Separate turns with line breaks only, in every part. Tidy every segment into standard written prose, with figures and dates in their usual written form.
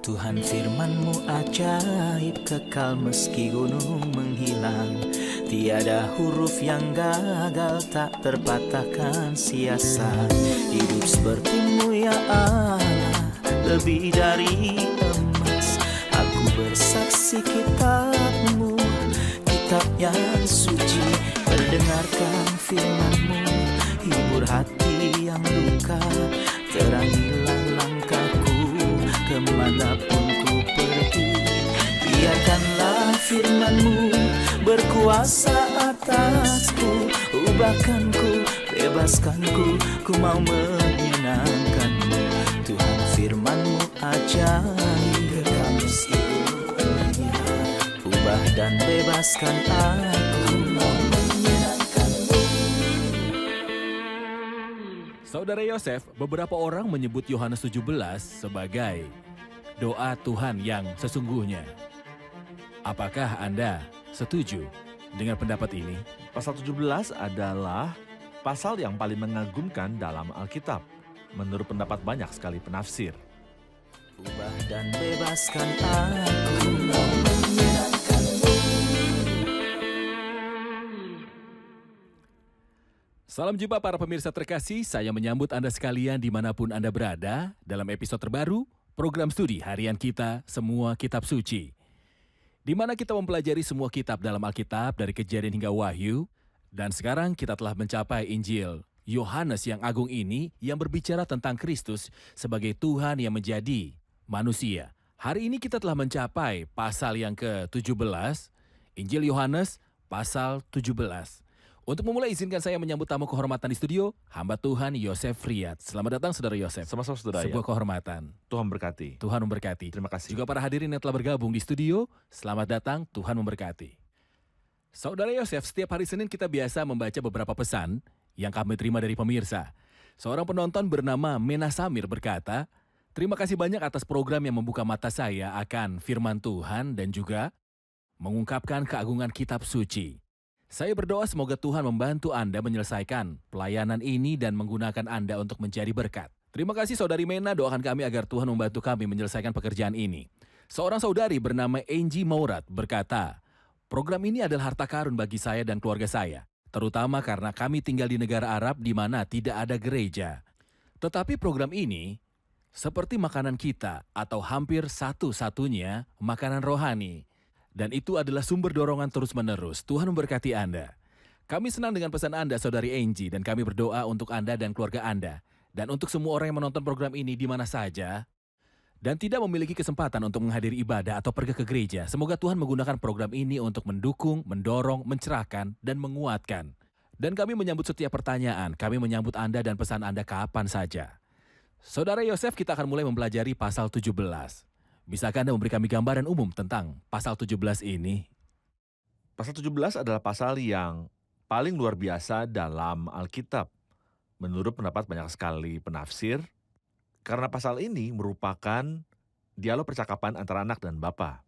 Tuhan firman-Mu ajaib, kekal meski gunung menghilang. Tiada huruf yang gagal, tak terpatahkan sia-sia. Hidup seperti-Mu ya Allah, lebih dari emas. Aku bersaksi kitab-Mu, kitab yang suci. Mendengarkan firman-Mu, hibur hati yang luka. Terangilah langkahku kemanapun ku pergi. Biarkanlah firman-Mu berkuasa atasku. Ubahkanku, bebaskanku, ku mau menyenangkan-Mu. Tuhan firman-Mu ajaib, kekal meski gunung menghilang. Ubah dan bebaskan aku, mau menyenangkan-Mu.
Saudara Yosef, beberapa orang menyebut Yohanes 17 sebagai doa Tuhan yang sesungguhnya. Apakah Anda setuju dengan pendapat ini?
Pasal 17 adalah pasal yang paling mengagumkan dalam Alkitab. Menurut pendapat banyak sekali penafsir.
Ubah dan bebaskan aku, mau menyenangkan-Mu.
Salam jumpa para pemirsa terkasih, saya menyambut Anda sekalian dimanapun Anda berada dalam episode terbaru program studi harian kita Semua Kitab Suci. Di mana kita mempelajari semua kitab dalam Alkitab dari Kejadian hingga Wahyu, dan sekarang kita telah mencapai Injil Yohanes yang agung ini yang berbicara tentang Kristus sebagai Tuhan yang menjadi manusia. Hari ini kita telah mencapai pasal yang ke-17, Injil Yohanes pasal 17. Untuk memulai izinkan saya menyambut tamu kehormatan di studio, hamba Tuhan Yosef Riyad. Selamat datang Saudara Yosef.
Sama-sama saudara
Sebuah
ya.
kehormatan.
Tuhan berkati.
Tuhan memberkati.
Terima kasih.
Juga para hadirin yang telah bergabung di studio, selamat datang, Tuhan memberkati. Saudara Yosef, setiap hari Senin kita biasa membaca beberapa pesan yang kami terima dari pemirsa. Seorang penonton bernama Mena Samir berkata, terima kasih banyak atas program yang membuka mata saya akan firman Tuhan dan juga mengungkapkan keagungan kitab suci. Saya berdoa semoga Tuhan membantu Anda menyelesaikan pelayanan ini dan menggunakan Anda untuk menjadi berkat. Terima kasih Saudari Mena, doakan kami agar Tuhan membantu kami menyelesaikan pekerjaan ini. Seorang saudari bernama Angie Maurat berkata, program ini adalah harta karun bagi saya dan keluarga saya, terutama karena kami tinggal di negara Arab di mana tidak ada gereja. Tetapi program ini seperti makanan kita atau hampir satu-satunya makanan rohani. Dan itu adalah sumber dorongan terus-menerus. Tuhan memberkati Anda. Kami senang dengan pesan Anda, Saudari Angie, dan kami berdoa untuk Anda dan keluarga Anda. Dan untuk semua orang yang menonton program ini di mana saja, dan tidak memiliki kesempatan untuk menghadiri ibadah atau pergi ke gereja, semoga Tuhan menggunakan program ini untuk mendukung, mendorong, mencerahkan, dan menguatkan. Dan kami menyambut setiap pertanyaan, kami menyambut Anda dan pesan Anda kapan saja. Saudara Yosef, kita akan mulai mempelajari pasal 17. Bisakah Anda memberi kami gambaran umum tentang pasal 17 ini?
Pasal 17 adalah pasal yang paling luar biasa dalam Alkitab. Menurut pendapat banyak sekali penafsir, karena pasal ini merupakan dialog percakapan antara anak dan bapa.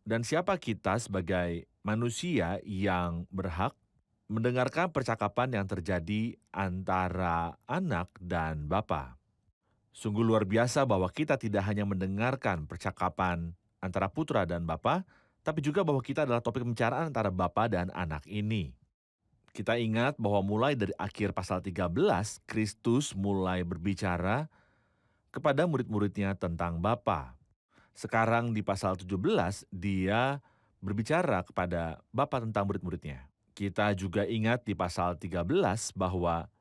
Dan siapa kita sebagai manusia yang berhak mendengarkan percakapan yang terjadi antara anak dan bapa? Sungguh luar biasa bahwa kita tidak hanya mendengarkan percakapan antara putra dan bapa, tapi juga bahwa kita adalah topik pembicaraan antara bapa dan anak ini. Kita ingat bahwa mulai dari akhir pasal 13, Kristus mulai berbicara kepada murid-muridnya tentang bapa. Sekarang di pasal 17, dia berbicara kepada bapa tentang murid-muridnya. Kita juga ingat di pasal 13 bahwa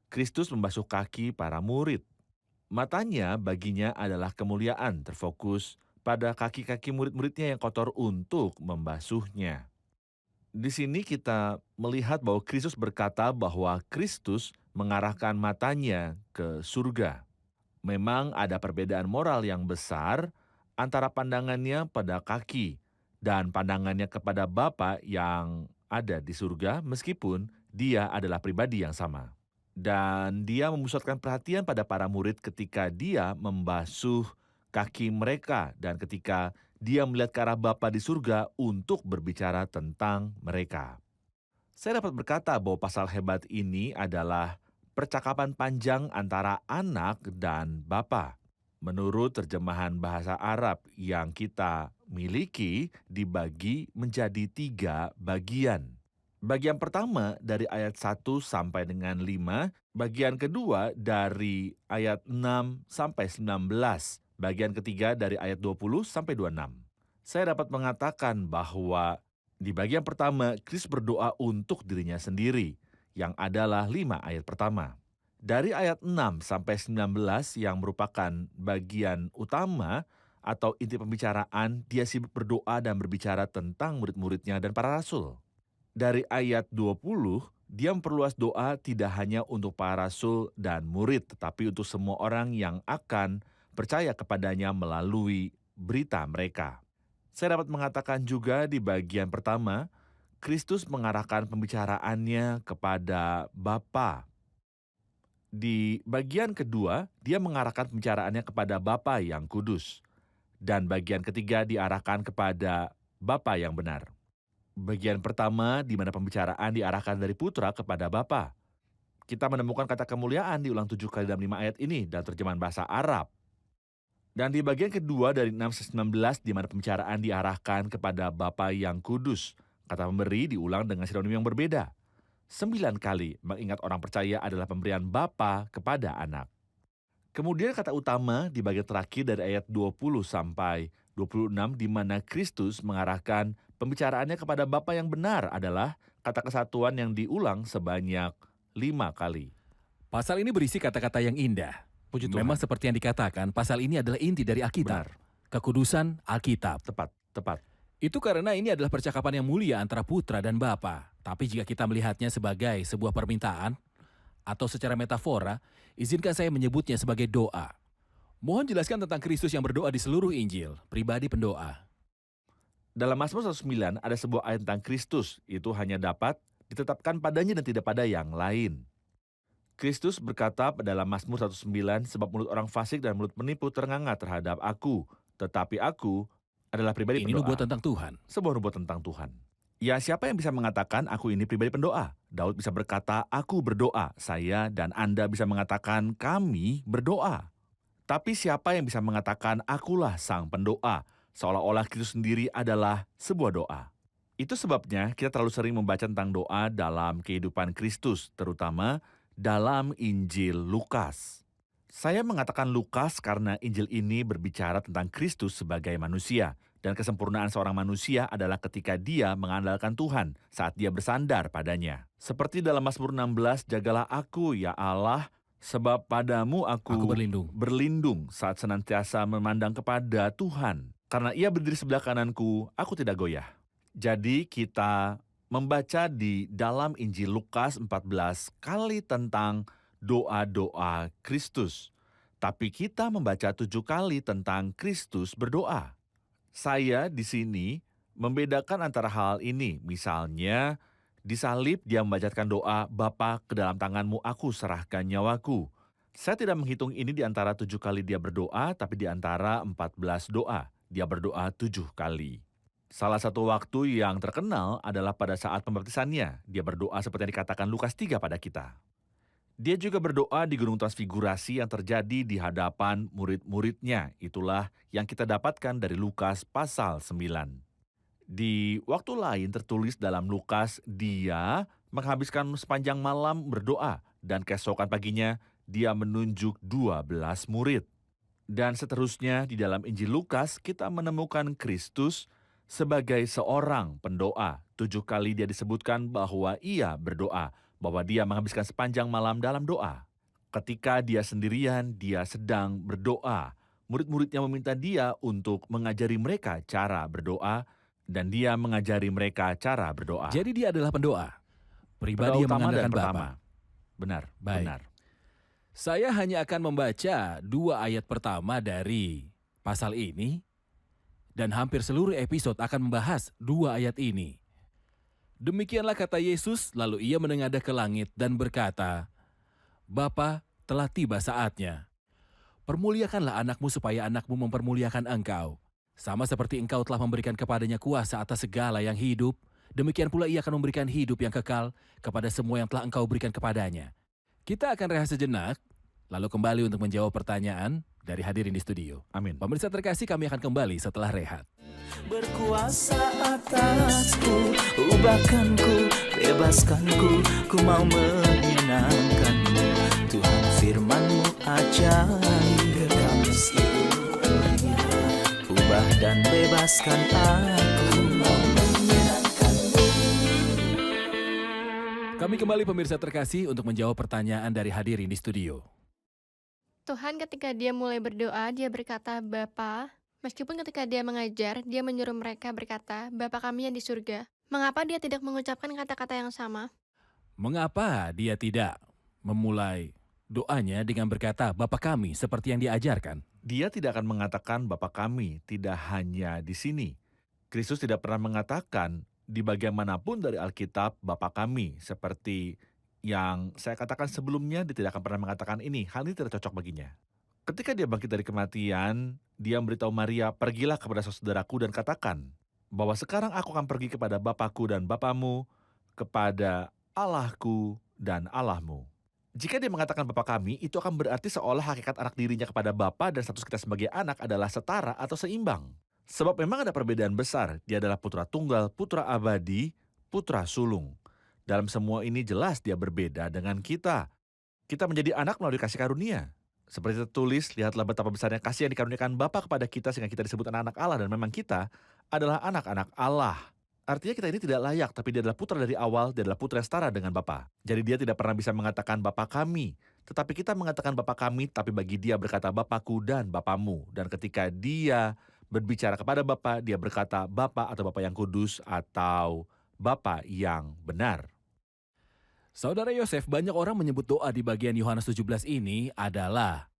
Kristus membasuh kaki para murid. Matanya baginya adalah kemuliaan, terfokus pada kaki-kaki murid-muridnya yang kotor untuk membasuhnya. Di sini kita melihat bahwa Kristus berkata bahwa Kristus mengarahkan matanya ke surga. Memang ada perbedaan moral yang besar antara pandangannya pada kaki dan pandangannya kepada Bapa yang ada di surga, meskipun dia adalah pribadi yang sama. Dan dia memusatkan perhatian pada para murid ketika dia membasuh kaki mereka dan ketika dia melihat ke arah Bapa di surga untuk berbicara tentang mereka. Saya dapat berkata bahwa pasal hebat ini adalah percakapan panjang antara anak dan bapa. Menurut terjemahan bahasa Arab yang kita miliki dibagi menjadi 3 bagian. Bagian pertama dari ayat 1 sampai dengan 5, bagian kedua dari ayat 6 sampai 19, bagian ketiga dari ayat 20 sampai 26. Saya dapat mengatakan bahwa di bagian pertama Kristus berdoa untuk dirinya sendiri, yang adalah 5 ayat pertama. Dari ayat 6 sampai 19 yang merupakan bagian utama atau inti pembicaraan, dia sibuk berdoa dan berbicara tentang murid-muridnya dan para rasul. Dari ayat 20, dia memperluas doa tidak hanya untuk para rasul dan murid, tetapi untuk semua orang yang akan percaya kepadanya melalui berita mereka. Saya dapat mengatakan juga di bagian pertama, Kristus mengarahkan pembicaraannya kepada Bapa. Di bagian kedua, dia mengarahkan pembicaraannya kepada Bapa yang kudus. Dan bagian ketiga diarahkan kepada Bapa yang benar. Bagian pertama di mana pembicaraan diarahkan dari Putra kepada Bapa. Kita menemukan kata kemuliaan diulang 7 kali dalam 5 ayat ini dalam terjemahan bahasa Arab. Dan di bagian kedua dari 6-19 di mana pembicaraan diarahkan kepada Bapa yang kudus. Kata pemberi diulang dengan sinonim yang berbeda. 9 kali mengingat orang percaya adalah pemberian Bapa kepada anak. Kemudian kata utama di bagian terakhir dari ayat 20 sampai 26 di mana Kristus mengarahkan pembicaraannya kepada Bapa yang benar adalah kata kesatuan yang diulang sebanyak 5 kali.
Pasal ini berisi kata-kata yang indah.
Puji Tuhan.
Memang seperti yang dikatakan, pasal ini adalah inti dari Alkitab.
Benar.
Kekudusan Alkitab.
Tepat.
Itu karena ini adalah percakapan yang mulia antara Putra dan Bapa. Tapi jika kita melihatnya sebagai sebuah permintaan atau secara metafora, izinkan saya menyebutnya sebagai doa. Mohon jelaskan tentang Kristus yang berdoa di seluruh Injil, pribadi pendoa.
Dalam Mazmur 109 ada sebuah ayat tentang Kristus, itu hanya dapat ditetapkan padanya dan tidak pada yang lain. Kristus berkata dalam Mazmur 109, sebab mulut orang fasik dan mulut penipu ternganga terhadap aku, tetapi aku adalah pribadi
Ini
pendoa.
nubuat tentang Tuhan.
Sebuah nubuat tentang Tuhan. Ya, siapa yang bisa mengatakan aku ini pribadi pendoa? Daud bisa berkata, aku berdoa. Saya dan Anda bisa mengatakan kami berdoa. Tapi siapa yang bisa mengatakan akulah sang pendoa? Seolah-olah Kristus sendiri adalah sebuah doa. Itu sebabnya kita terlalu sering membaca tentang doa dalam kehidupan Kristus, terutama dalam Injil Lukas. Saya mengatakan Lukas karena Injil ini berbicara tentang Kristus sebagai manusia. Dan kesempurnaan seorang manusia adalah ketika dia mengandalkan Tuhan saat dia bersandar padanya. Seperti dalam Mazmur 16, jagalah aku ya Allah, sebab padamu aku berlindung saat senantiasa memandang kepada Tuhan. Karena ia berdiri sebelah kananku, aku tidak goyah. Jadi kita membaca di dalam Injil Lukas 14 kali tentang doa-doa Kristus. Tapi kita membaca 7 kali tentang Kristus berdoa. Saya di sini membedakan antara hal ini. Misalnya, di salib dia membacakan doa, Bapa ke dalam tanganmu aku serahkan nyawaku. Saya tidak menghitung ini di antara 7 kali dia berdoa, tapi di antara 14 doa. Dia berdoa 7 kali. Salah satu waktu yang terkenal adalah pada saat pembaptisannya. Dia berdoa seperti yang dikatakan Lukas 3 pada kita. Dia juga berdoa di Gunung Transfigurasi yang terjadi di hadapan murid-muridnya. Itulah yang kita dapatkan dari Lukas pasal 9. Di waktu lain tertulis dalam Lukas, dia menghabiskan sepanjang malam berdoa. Dan keesokan paginya, dia menunjuk 12 murid. Dan seterusnya di dalam Injil Lukas, kita menemukan Kristus sebagai seorang pendoa. 7 kali dia disebutkan bahwa ia berdoa. Bahwa dia menghabiskan sepanjang malam dalam doa. Ketika dia sendirian, dia sedang berdoa. Murid-muridnya meminta dia untuk mengajari mereka cara berdoa, dan dia mengajari mereka cara berdoa.
Jadi dia adalah pendoa. Pribadi yang mengandalkan Bapa.
Benar,
Baik.
benar.
Saya hanya akan membaca 2 ayat pertama dari pasal ini, dan hampir seluruh episode akan membahas 2 ayat ini. Demikianlah kata Yesus, lalu ia menengadah ke langit dan berkata, Bapa, telah tiba saatnya. Permuliakanlah anakmu supaya anakmu mempermuliakan engkau. Sama seperti engkau telah memberikan kepadanya kuasa atas segala yang hidup, demikian pula ia akan memberikan hidup yang kekal kepada semua yang telah engkau berikan kepadanya. Kita akan rehat sejenak, lalu kembali untuk menjawab pertanyaan dari hadirin di studio.
Amin.
Pemirsa terkasih, kami akan kembali setelah rehat.
Berkuasa atasku, ubahkanku, bebaskanku, ku mau menyenangkanmu. Tuhan firman-Mu ajaib, kekal meski gunung menghilang. Ubah dan bebaskan aku, mau menyenangkanmu.
Kami kembali pemirsa terkasih untuk menjawab pertanyaan dari hadirin di studio.
Tuhan ketika dia mulai berdoa, dia berkata, Bapa. Meskipun ketika dia mengajar, dia menyuruh mereka berkata, Bapa kami yang di surga. Mengapa dia tidak mengucapkan kata-kata yang sama?
Mengapa dia tidak memulai doanya dengan berkata, Bapa kami, seperti yang diajarkan?
Dia tidak akan mengatakan Bapa kami, tidak hanya di sini. Kristus tidak pernah mengatakan di bagian manapun dari Alkitab Bapa kami, seperti yang saya katakan sebelumnya. Dia tidak akan pernah mengatakan ini. Hal ini tidak cocok baginya. Ketika dia bangkit dari kematian, dia memberitahu Maria, pergilah kepada saudaraku dan katakan bahwa sekarang aku akan pergi kepada Bapakku dan Bapamu, kepada Allahku dan Allahmu. Jika dia mengatakan Bapa kami, itu akan berarti seolah hakikat anak dirinya kepada Bapa dan status kita sebagai anak adalah setara atau seimbang. Sebab memang ada perbedaan besar. Dia adalah putra tunggal, putra abadi, putra sulung. Dalam semua ini jelas dia berbeda dengan kita. Kita menjadi anak melalui kasih karunia. Seperti tertulis, lihatlah betapa besarnya kasih yang dikaruniakan Bapa kepada kita sehingga kita disebut anak-anak Allah, dan memang kita adalah anak-anak Allah. Artinya kita ini tidak layak, tapi dia adalah putra dari awal, dia adalah putra yang setara dengan Bapa. Jadi dia tidak pernah bisa mengatakan Bapa kami, tetapi kita mengatakan Bapa kami, tapi bagi dia berkata Bapakku dan Bapamu. Dan ketika dia berbicara kepada Bapa, dia berkata Bapa atau Bapa yang kudus atau Bapa yang benar.
Saudara Yosef, banyak orang menyebut doa di bagian Yohanes 17 ini adalah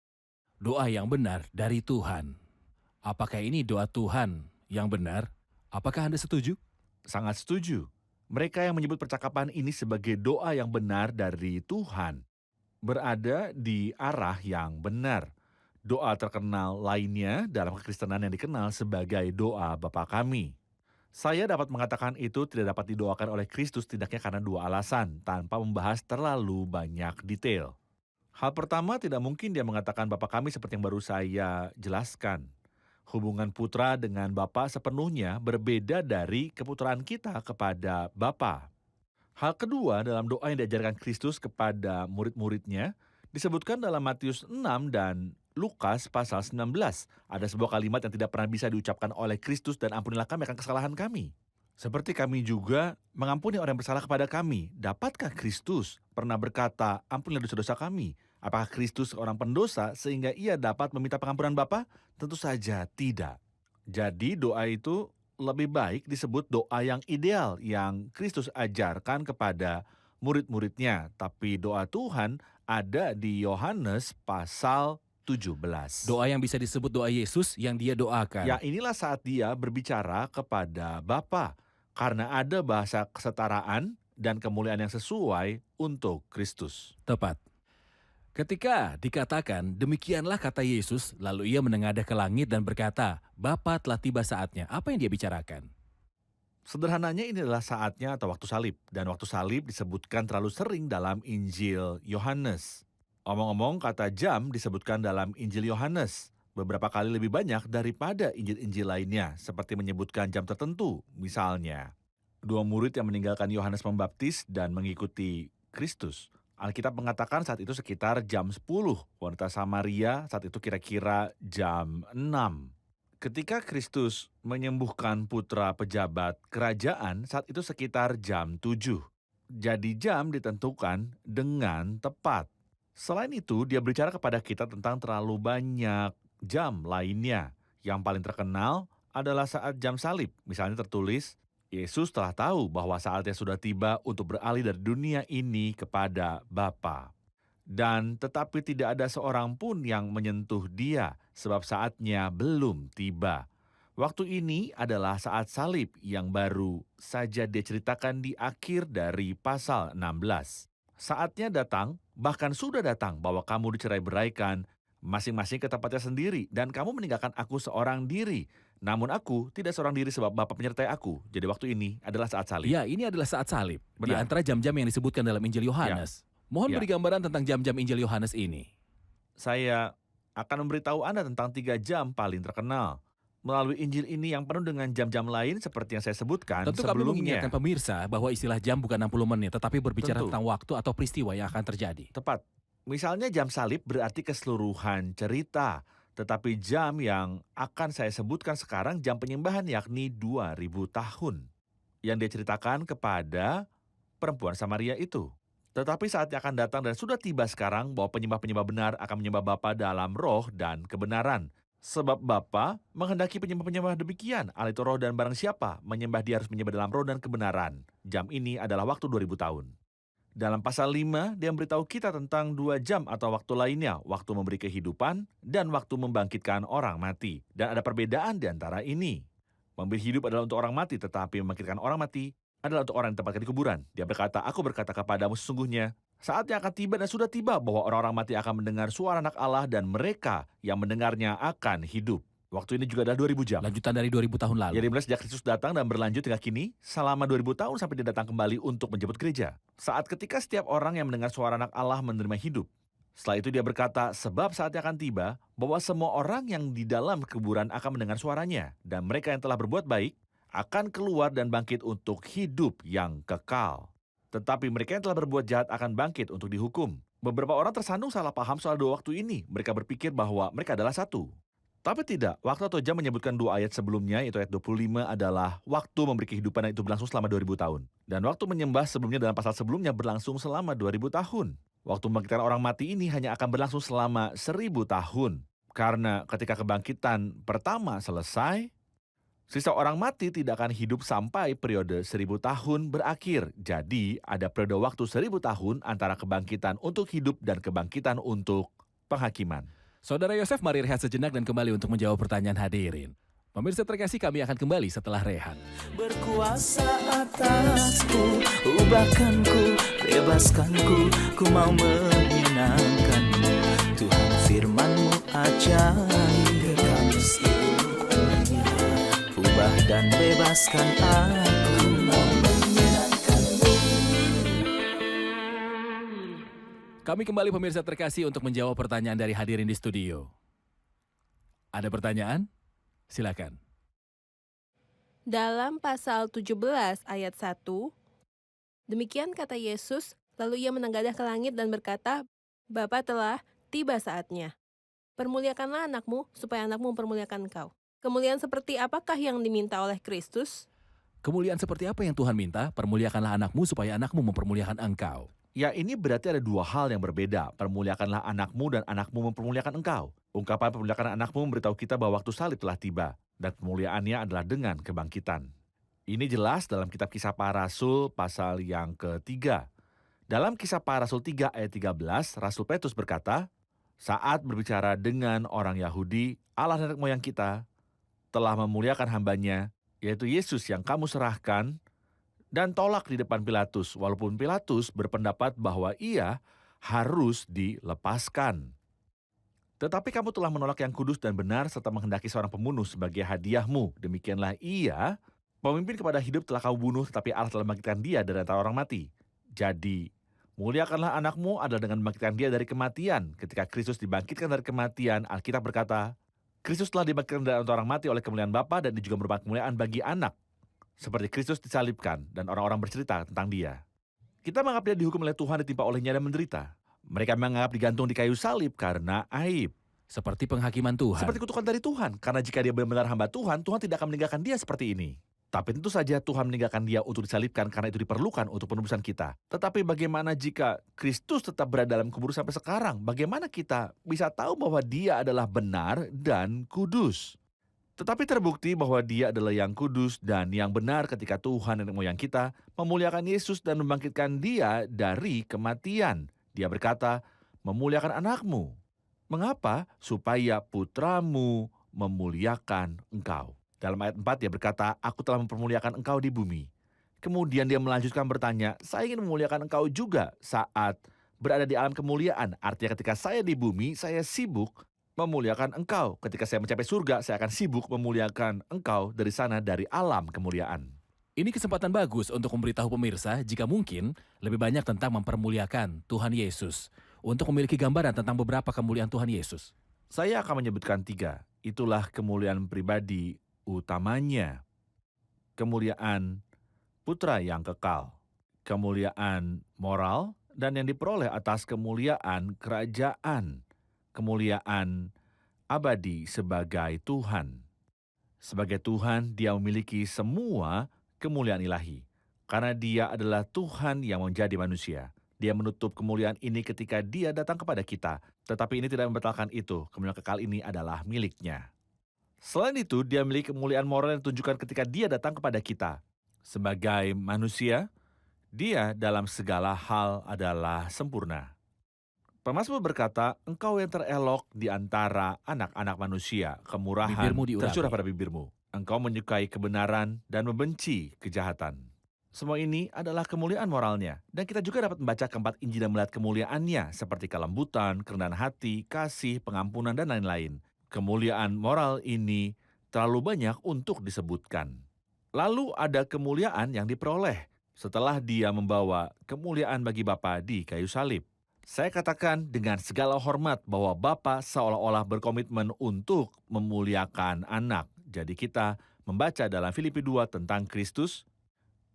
doa yang benar dari Tuhan. Apakah ini doa Tuhan yang benar? Apakah Anda setuju?
Sangat setuju. Mereka yang menyebut percakapan ini sebagai doa yang benar dari Tuhan berada di arah yang benar. Doa terkenal lainnya dalam kekristenan yang dikenal sebagai doa Bapa kami. Saya dapat mengatakan itu tidak dapat didoakan oleh Kristus tidaknya karena dua alasan, tanpa membahas terlalu banyak detail. Hal pertama, tidak mungkin dia mengatakan Bapa kami seperti yang baru saya jelaskan. Hubungan putra dengan Bapa sepenuhnya berbeda dari keputraan kita kepada Bapa. Hal kedua, dalam doa yang diajarkan Kristus kepada murid-muridnya, disebutkan dalam Matius 6 dan Lukas pasal 19. Ada sebuah kalimat yang tidak pernah bisa diucapkan oleh Kristus, dan ampunilah kami akan kesalahan kami. Seperti kami juga mengampuni orang yang bersalah kepada kami. Dapatkah Kristus pernah berkata, ampunilah dosa-dosa kami? Apakah Kristus seorang pendosa sehingga ia dapat meminta pengampunan Bapa? Tentu saja tidak. Jadi doa itu lebih baik disebut doa yang ideal yang Kristus ajarkan kepada murid-muridnya. Tapi doa Tuhan ada di Yohanes pasal 17.
Doa yang bisa disebut doa Yesus yang dia doakan.
Ya, inilah saat dia berbicara kepada Bapa. Karena ada bahasa kesetaraan dan kemuliaan yang sesuai untuk Kristus.
Tepat. Ketika dikatakan, demikianlah kata Yesus, lalu ia menengadah ke langit dan berkata, Bapa telah tiba saatnya. Apa yang dia bicarakan?
Sederhananya ini adalah saatnya atau waktu salib. Dan waktu salib disebutkan terlalu sering dalam Injil Yohanes. Omong-omong, kata jam disebutkan dalam Injil Yohanes beberapa kali lebih banyak daripada Injil-Injil lainnya, seperti menyebutkan jam tertentu. Misalnya, 2 murid yang meninggalkan Yohanes Pembaptis dan mengikuti Kristus. Alkitab mengatakan saat itu sekitar jam 10. Wanita Samaria saat itu kira-kira jam 6. Ketika Kristus menyembuhkan putra pejabat kerajaan, saat itu sekitar jam 7. Jadi jam ditentukan dengan tepat. Selain itu, dia berbicara kepada kita tentang terlalu banyak jam lainnya. Yang paling terkenal adalah saat jam salib. Misalnya tertulis, Yesus telah tahu bahwa saatnya sudah tiba untuk beralih dari dunia ini kepada Bapa. Dan tetapi tidak ada seorang pun yang menyentuh dia, sebab saatnya belum tiba. Waktu ini adalah saat salib yang baru saja dia ceritakan di akhir dari pasal 16. Saatnya datang, bahkan sudah datang, bahwa kamu dicerai-beraikan, masing-masing ke tempatnya sendiri, dan kamu meninggalkan aku seorang diri. Namun aku tidak seorang diri sebab Bapa menyertai aku. Jadi waktu ini adalah saat salib.
Ya, ini adalah saat salib. Di
Benar.
antara jam-jam yang disebutkan dalam Injil Yohanes. Mohon
Ya.
beri gambaran tentang jam-jam Injil Yohanes ini.
Saya akan memberitahu Anda tentang 3 jam paling terkenal. Melalui Injil ini yang penuh dengan jam-jam lain seperti yang saya sebutkan
Tentu kami
sebelumnya.
mengingatkan pemirsa bahwa istilah jam bukan 60 menit, tetapi berbicara
Tentu.
tentang waktu atau peristiwa yang akan terjadi.
Tepat. Misalnya jam salib berarti keseluruhan cerita. Tetapi jam yang akan saya sebutkan sekarang jam penyembahan yakni 2000 tahun. Yang dia ceritakan kepada perempuan Samaria itu. Tetapi saatnya akan datang dan sudah tiba sekarang bahwa penyembah-penyembah benar akan menyembah Bapa dalam roh dan kebenaran. Sebab Bapa menghendaki penyembah-penyembah demikian, alaitu roh dan barang siapa menyembah dia harus menyembah dalam roh dan kebenaran. Jam ini adalah waktu 2000 tahun. Dalam pasal 5, dia memberitahu kita tentang 2 jam atau waktu lainnya, waktu memberi kehidupan dan waktu membangkitkan orang mati. Dan ada perbedaan di antara ini. Memberi hidup adalah untuk orang mati, tetapi membangkitkan orang mati adalah untuk orang yang ditempatkan di kuburan. Dia berkata, aku berkata kepadamu sesungguhnya, saatnya akan tiba dan sudah tiba bahwa orang-orang mati akan mendengar suara anak Allah dan mereka yang mendengarnya akan hidup. Waktu ini juga adalah 2000 jam.
Lanjutan dari 2000 tahun lalu.
Jadi dimulai sejak Kristus datang dan berlanjut hingga kini, selama 2000 tahun sampai dia datang kembali untuk menjemput gereja. Saat ketika setiap orang yang mendengar suara anak Allah menerima hidup. Setelah itu dia berkata, sebab saatnya akan tiba bahwa semua orang yang di dalam kuburan akan mendengar suaranya. Dan mereka yang telah berbuat baik akan keluar dan bangkit untuk hidup yang kekal. Tetapi mereka yang telah berbuat jahat akan bangkit untuk dihukum. Beberapa orang tersandung salah paham soal 2 waktu ini. Mereka berpikir bahwa mereka adalah satu. Tapi tidak, waktu atau jam menyebutkan 2 ayat sebelumnya, yaitu ayat 25 adalah waktu memberi kehidupan yang itu berlangsung selama 2000 tahun. Dan waktu menyembah sebelumnya dalam pasal sebelumnya berlangsung selama 2000 tahun. Waktu membangkitkan orang mati ini hanya akan berlangsung selama 1000 tahun. Karena ketika kebangkitan pertama selesai, sisa orang mati tidak akan hidup sampai periode 1000 tahun berakhir. Jadi ada periode waktu 1000 tahun antara kebangkitan untuk hidup dan kebangkitan untuk penghakiman.
Saudara Yosef, mari rehat sejenak dan kembali untuk menjawab pertanyaan hadirin. Pemirsa terkasih, kami akan kembali setelah rehat.
Berkuasa atasku, ubahkanku, bebaskanku, ku mau menyenangkanmu. Tuhan firman-Mu ajaib, kami seluruhnya. Ubah dan bebaskan aku, mau menyenangkanmu.
Kami kembali pemirsa terkasih untuk menjawab pertanyaan dari hadirin di studio. Ada pertanyaan? Silakan.
Dalam pasal 17 ayat 1, demikian kata Yesus, lalu ia menengadah ke langit dan berkata, Bapa telah tiba saatnya. Permuliakanlah anakmu, supaya anakmu mempermuliakan engkau. Kemuliaan seperti apakah yang diminta oleh Kristus?
Kemuliaan seperti apa yang Tuhan minta? Permuliakanlah anakmu supaya anakmu mempermuliakan engkau.
Ya, ini berarti ada 2 hal yang berbeda. Permuliakanlah anakmu dan anakmu mempermuliakan engkau. Ungkapan permuliakan anakmu memberitahu kita bahwa waktu salib telah tiba. Dan pemuliaannya adalah dengan kebangkitan. Ini jelas dalam kitab Kisah Para Rasul pasal yang ketiga. Dalam Kisah Para Rasul 3 ayat 13, Rasul Petrus berkata, saat berbicara dengan orang Yahudi, Allah nenek moyang kita telah memuliakan hambanya, yaitu Yesus yang kamu serahkan, dan tolak di depan Pilatus, walaupun Pilatus berpendapat bahwa ia harus dilepaskan. Tetapi kamu telah menolak yang kudus dan benar serta menghendaki seorang pembunuh sebagai hadiahmu. Demikianlah ia, pemimpin kepada hidup telah kamu bunuh, tetapi Allah telah membangkitkan dia dari antara orang mati. Jadi, muliakanlah anakmu adalah dengan membangkitkan dia dari kematian. Ketika Kristus dibangkitkan dari kematian, Alkitab berkata, Kristus telah dibangkitkan dari antara orang mati oleh kemuliaan Bapa dan dia juga merupakan kemuliaan bagi anak. Seperti Kristus disalibkan dan orang-orang bercerita tentang dia. Kita menganggap dia dihukum oleh Tuhan, ditimpa olehnya dan menderita. Mereka menganggap digantung di kayu salib karena aib.
Seperti penghakiman Tuhan.
Seperti kutukan dari Tuhan. Karena jika dia benar-benar hamba Tuhan, Tuhan tidak akan meninggalkan dia seperti ini. Tapi tentu saja Tuhan meninggalkan dia untuk disalibkan karena itu diperlukan untuk penebusan kita. Tetapi bagaimana jika Kristus tetap berada dalam kubur sampai sekarang? Bagaimana kita bisa tahu bahwa dia adalah benar dan kudus? Tetapi terbukti bahwa dia adalah yang kudus dan yang benar ketika Tuhan nenek moyang kita memuliakan Yesus dan membangkitkan dia dari kematian. Dia berkata, memuliakan anakmu. Mengapa? Supaya putramu memuliakan engkau. Dalam ayat 4 dia berkata, aku telah mempermuliakan engkau di bumi. Kemudian dia melanjutkan bertanya, saya ingin memuliakan engkau juga saat berada di alam kemuliaan. Artinya ketika saya di bumi, saya sibuk memuliakan engkau. Ketika saya mencapai surga, saya akan sibuk memuliakan engkau dari sana, dari alam kemuliaan.
Ini kesempatan bagus untuk memberitahu pemirsa, jika mungkin, lebih banyak tentang mempermuliakan Tuhan Yesus. Untuk memiliki gambaran tentang beberapa kemuliaan Tuhan Yesus.
Saya akan menyebutkan 3. Itulah kemuliaan pribadi utamanya. Kemuliaan putra yang kekal, kemuliaan moral, dan yang diperoleh atas kemuliaan kerajaan, kemuliaan abadi sebagai Tuhan. Sebagai Tuhan, dia memiliki semua kemuliaan ilahi. Karena dia adalah Tuhan yang menjadi manusia. Dia menutup kemuliaan ini ketika dia datang kepada kita. Tetapi ini tidak membatalkan itu. Kemuliaan kekal ini adalah miliknya. Selain itu, dia memiliki kemuliaan moral yang ditunjukkan ketika dia datang kepada kita. Sebagai manusia, dia dalam segala hal adalah sempurna. Pemazmur berkata, engkau yang terelok di antara anak-anak manusia, kemurahan
Bibirmu diurapi.
tercurah pada bibirmu. Engkau menyukai kebenaran dan membenci kejahatan. Semua ini adalah kemuliaan moralnya. Dan kita juga dapat membaca keempat Injil dan melihat kemuliaannya, seperti kelembutan, kerendahan hati, kasih, pengampunan, dan lain-lain. Kemuliaan moral ini terlalu banyak untuk disebutkan. Lalu ada kemuliaan yang diperoleh setelah dia membawa kemuliaan bagi Bapa di kayu salib. Saya katakan dengan segala hormat bahwa Bapa seolah-olah berkomitmen untuk memuliakan anak. Jadi kita membaca dalam Filipi 2 tentang Kristus,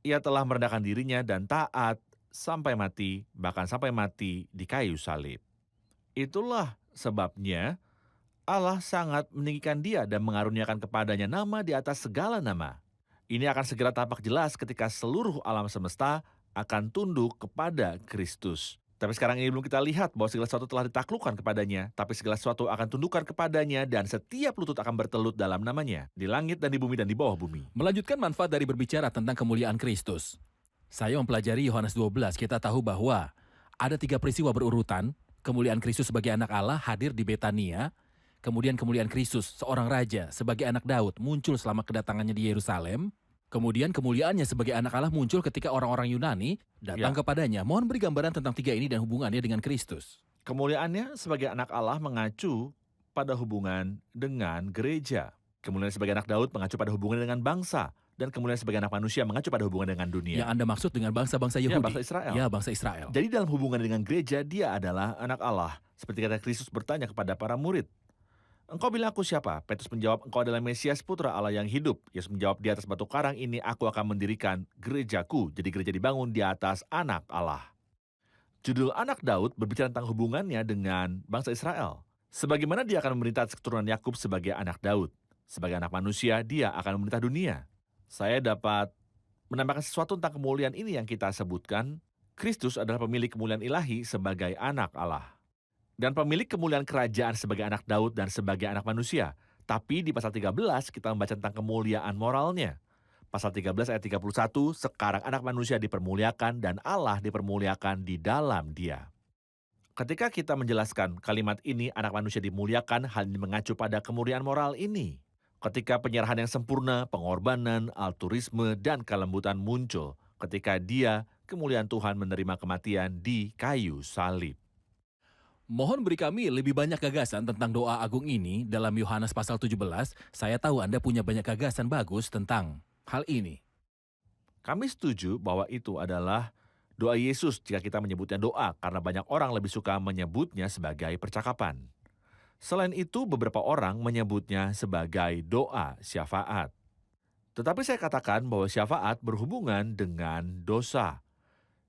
ia telah merendahkan dirinya dan taat sampai mati, bahkan sampai mati di kayu salib. Itulah sebabnya Allah sangat meninggikan dia dan mengaruniakan kepadanya nama di atas segala nama. Ini akan segera tampak jelas ketika seluruh alam semesta akan tunduk kepada Kristus. Tapi sekarang ini belum kita lihat bahwa segala sesuatu telah ditaklukkan kepadanya, tapi segala sesuatu akan tundukkan kepadanya dan setiap lutut akan bertelut dalam namanya, di langit dan di bumi dan di bawah bumi.
Melanjutkan manfaat dari berbicara tentang kemuliaan Kristus. Saya mempelajari Yohanes 12, kita tahu bahwa ada 3 peristiwa berurutan. Kemuliaan Kristus sebagai anak Allah hadir di Betania. Kemudian kemuliaan Kristus, seorang raja sebagai anak Daud, muncul selama kedatangannya di Yerusalem. Kemudian kemuliaannya sebagai anak Allah muncul ketika orang-orang Yunani datang kepadanya. Mohon beri gambaran tentang 3 ini dan hubungannya dengan Kristus.
Kemuliaannya sebagai anak Allah mengacu pada hubungan dengan gereja. Kemuliaan sebagai anak Daud mengacu pada hubungan dengan bangsa. Dan kemuliaan sebagai anak manusia mengacu pada hubungan dengan dunia.
Yang Anda maksud dengan bangsa-bangsa Yahudi?
Ya, bangsa Israel.
Ya, bangsa Israel.
Jadi dalam hubungan dengan gereja, dia adalah anak Allah. Seperti kata Kristus bertanya kepada para murid, engkau bilang aku siapa? Petrus menjawab, engkau adalah Mesias putra Allah yang hidup. Yesus menjawab, di atas batu karang ini aku akan mendirikan gerejaku. Jadi gereja dibangun di atas anak Allah. Judul anak Daud berbicara tentang hubungannya dengan bangsa Israel. Sebagaimana dia akan memerintah keturunan Yakub sebagai anak Daud. Sebagai anak manusia, dia akan memerintah dunia. Saya dapat menambahkan sesuatu tentang kemuliaan ini yang kita sebutkan. Kristus adalah pemilik kemuliaan ilahi sebagai anak Allah. Dan pemilik kemuliaan kerajaan sebagai anak Daud dan sebagai anak manusia. Tapi di pasal 13 kita membaca tentang kemuliaan moralnya. Pasal 13 ayat 31, sekarang anak manusia dipermuliakan dan Allah dipermuliakan di dalam dia. Ketika kita menjelaskan kalimat ini, anak manusia dimuliakan, hal ini mengacu pada kemuliaan moral ini. Ketika penyerahan yang sempurna, pengorbanan, altruisme, dan kelembutan muncul. Ketika dia, kemuliaan Tuhan menerima kematian di kayu salib.
Mohon beri kami lebih banyak gagasan tentang doa agung ini dalam Yohanes pasal 17. Saya tahu Anda punya banyak gagasan bagus tentang hal ini.
Kami setuju bahwa itu adalah doa Yesus jika kita menyebutnya doa, karena banyak orang lebih suka menyebutnya sebagai percakapan. Selain itu, beberapa orang menyebutnya sebagai doa syafaat. Tetapi saya katakan bahwa syafaat berhubungan dengan dosa.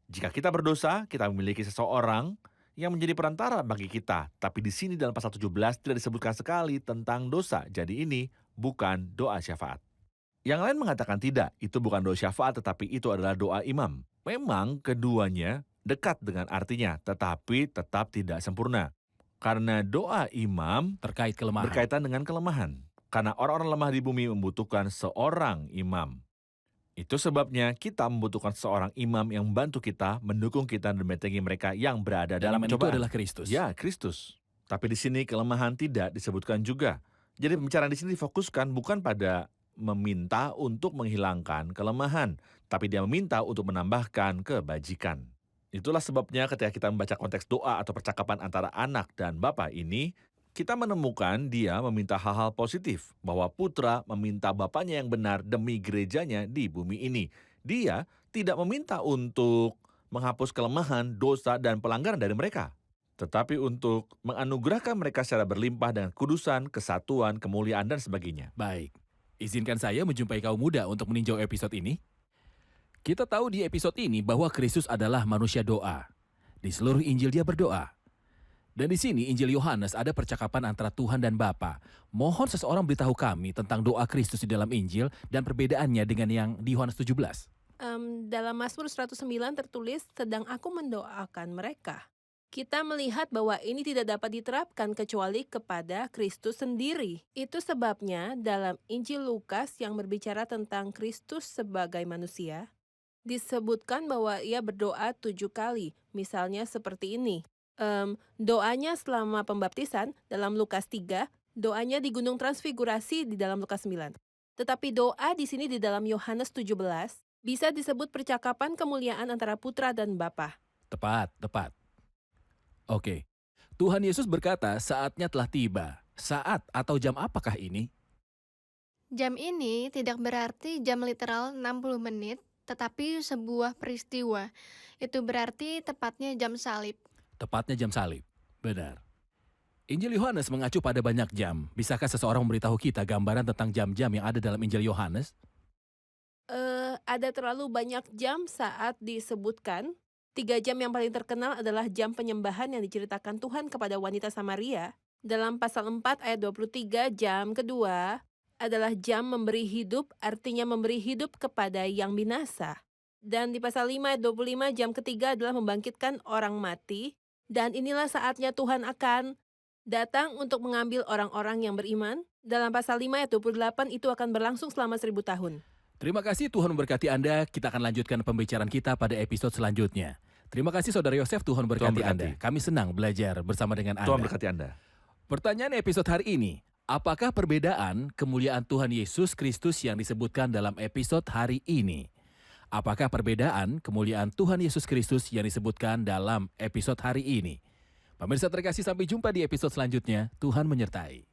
Jika kita berdosa, kita memiliki seseorang yang menjadi perantara bagi kita. Tapi di sini dalam pasal 17 tidak disebutkan sekali tentang dosa. Jadi ini bukan doa syafaat. Yang lain mengatakan tidak, itu bukan doa syafaat tetapi itu adalah doa imam. Memang keduanya dekat dengan artinya, tetapi tetap tidak sempurna. Karena doa imam
Terkait kelemahan.
berkaitan dengan kelemahan. Karena orang-orang lemah di bumi membutuhkan seorang imam. Itu sebabnya kita membutuhkan seorang imam yang membantu kita, mendukung kita dan membentengi mereka yang berada
Dan
dalam
imam itu
cobaan.
adalah Kristus.
Ya, Kristus. Tapi di sini kelemahan tidak disebutkan juga. Jadi pembicaraan di sini difokuskan bukan pada meminta untuk menghilangkan kelemahan, tapi dia meminta untuk menambahkan kebajikan. Itulah sebabnya ketika kita membaca konteks doa atau percakapan antara anak dan bapa ini, kita menemukan dia meminta hal-hal positif, bahwa putra meminta bapaknya yang benar demi gerejanya di bumi ini. Dia tidak meminta untuk menghapus kelemahan, dosa, dan pelanggaran dari mereka. tetapi untuk menganugerahkan mereka secara berlimpah dengan kudusan, kesatuan, kemuliaan, dan sebagainya.
Baik, izinkan saya menjumpai kaum muda untuk meninjau episode ini. Kita tahu di episode ini bahwa Kristus adalah manusia doa. Di seluruh Injil dia berdoa. Dan di sini Injil Yohanes ada percakapan antara Tuhan dan Bapa. Mohon seseorang beritahu kami tentang doa Kristus di dalam Injil dan perbedaannya dengan yang di Yohanes 17.
Dalam Mazmur 109 tertulis, sedang aku mendoakan mereka. Kita melihat bahwa ini tidak dapat diterapkan kecuali kepada Kristus sendiri. Itu sebabnya dalam Injil Lukas yang berbicara tentang Kristus sebagai manusia, disebutkan bahwa ia berdoa 7 kali. Misalnya seperti ini. Doanya selama pembaptisan dalam Lukas 3, doanya di Gunung Transfigurasi di dalam Lukas 9. Tetapi doa di sini di dalam Yohanes 17 bisa disebut percakapan kemuliaan antara Putra dan Bapa.
Tepat. Oke, Tuhan Yesus berkata saatnya telah tiba. Saat atau jam apakah ini?
Jam ini tidak berarti jam literal 60 menit, tetapi sebuah peristiwa. Itu berarti tepatnya jam salib.
Tepatnya jam salib. Benar. Injil Yohanes mengacu pada banyak jam. Bisakah seseorang memberitahu kita gambaran tentang jam-jam yang ada dalam Injil Yohanes?
Ada terlalu banyak jam saat disebutkan. 3 jam yang paling terkenal adalah jam penyembahan yang diceritakan Tuhan kepada wanita Samaria. Dalam pasal 4 ayat 23, jam kedua adalah jam memberi hidup, artinya memberi hidup kepada yang binasa. Dan di pasal 5 ayat 25, jam ketiga adalah membangkitkan orang mati. Dan inilah saatnya Tuhan akan datang untuk mengambil orang-orang yang beriman. Dalam pasal 5 ayat 28 itu akan berlangsung selama 1000 tahun.
Terima kasih, Tuhan memberkati Anda. Kita akan lanjutkan pembicaraan kita pada episode selanjutnya. Terima kasih Saudara Yosef, Tuhan berkati Anda. Kami senang belajar bersama dengan Anda.
Tuhan berkati Anda.
Pertanyaan episode hari ini, apakah perbedaan kemuliaan Tuhan Yesus Kristus yang disebutkan dalam episode hari ini? Apakah perbedaan kemuliaan Tuhan Yesus Kristus yang disebutkan dalam episode hari ini? Pemirsa terkasih, sampai jumpa di episode selanjutnya. Tuhan menyertai.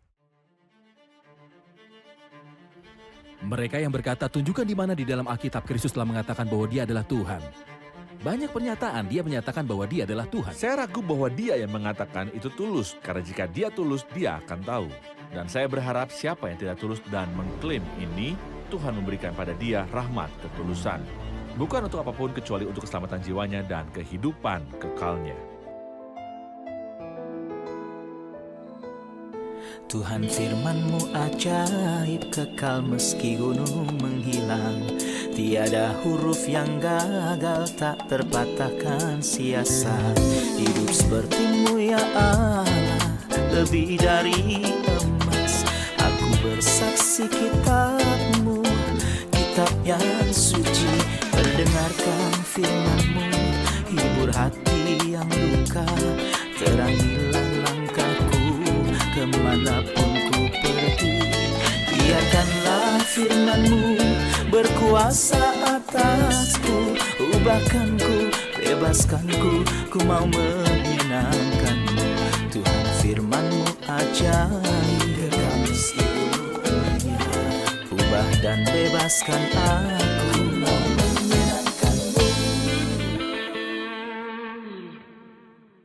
Mereka yang berkata, tunjukkan di mana di dalam Alkitab Kristus telah mengatakan bahwa dia adalah Tuhan. Banyak pernyataan dia menyatakan bahwa dia adalah Tuhan.
Saya ragu bahwa dia yang mengatakan itu tulus, karena jika dia tulus, dia akan tahu. Dan saya berharap siapa yang tidak tulus dan mengklaim ini, Tuhan memberikan pada dia rahmat ketulusan. Bukan untuk apapun kecuali untuk keselamatan jiwanya dan kehidupan kekalnya.
Tuhan firman-Mu ajaib, kekal meski gunung menghilang. Tiada huruf yang gagal, tak terpatahkan sia-sia. Hidup seperti-Mu ya Allah, lebih dari emas. Aku bersaksi kitab-Mu, kitab yang suci. Mendengarkan firman-Mu, hibur hati yang luka. Terangilah langkahku, kemanapun ku pergi. Biarkanlah firman-Mu berkuasa atasku. Ubahkanku, bebaskanku, ku mau menyenangkan-Mu. Tuhan firman-Mu ajaib, kekal meski gunung. Ubah dan bebaskan aku.